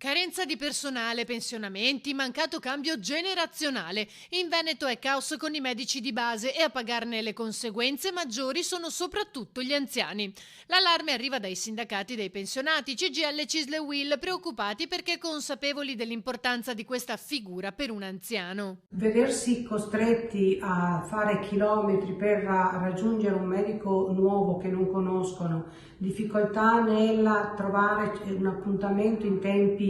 Carenza di personale, pensionamenti, mancato cambio generazionale. In Veneto è caos con i medici di base e a pagarne le conseguenze maggiori sono soprattutto gli anziani. L'allarme arriva dai sindacati dei pensionati, CGIL, CISL e UIL, preoccupati perché consapevoli dell'importanza di questa figura per un anziano. Vedersi costretti a fare chilometri per raggiungere un medico nuovo che non conoscono, difficoltà nel trovare un appuntamento in tempi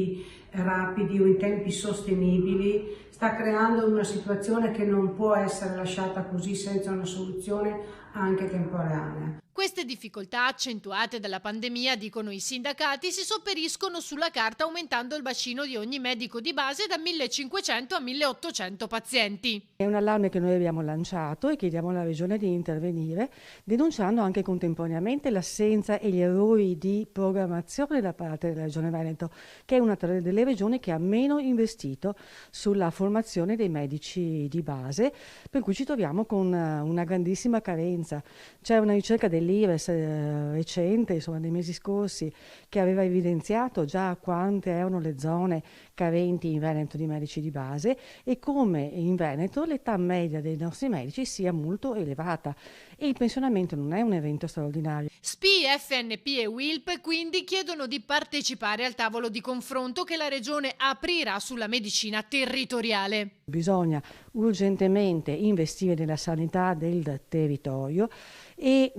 rapidi o in tempi sostenibili, sta creando una situazione che non può essere lasciata così senza una soluzione anche temporanea. Queste difficoltà, accentuate dalla pandemia, dicono i sindacati, si sopperiscono sulla carta aumentando il bacino di ogni medico di base da 1500 a 1800 pazienti. È un allarme che noi abbiamo lanciato e chiediamo alla Regione di intervenire, denunciando anche contemporaneamente l'assenza e gli errori di programmazione da parte della Regione Veneto, che è una delle regioni che ha meno investito sulla formazione dei medici di base, per cui ci troviamo con una grandissima carenza. C'è una ricerca dell'IRES recente, insomma, dei mesi scorsi, che aveva evidenziato già quante erano le zone carenti in Veneto di medici di base e come in Veneto l'età media dei nostri medici sia molto elevata e il pensionamento non è un evento straordinario. SPI, FNP e WILP quindi chiedono di partecipare al tavolo di confronto che la Regione aprirà sulla medicina territoriale. Bisogna urgentemente investire nella sanità del territorio e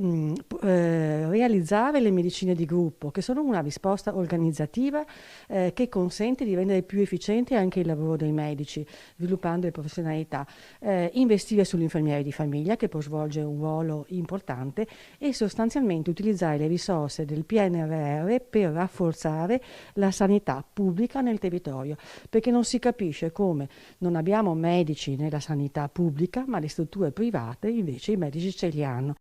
realizzare le medicine di gruppo, che sono una risposta organizzativa che consente di rendere più efficiente anche il lavoro dei medici, sviluppando le professionalità, investire sull'infermiere di famiglia che può svolgere un ruolo importante e sostanzialmente utilizzare le risorse del PNRR per rafforzare la sanità pubblica nel territorio, perché non si capisce come non abbiamo medici nella sanità pubblica, ma le strutture private invece i medici ce li hanno.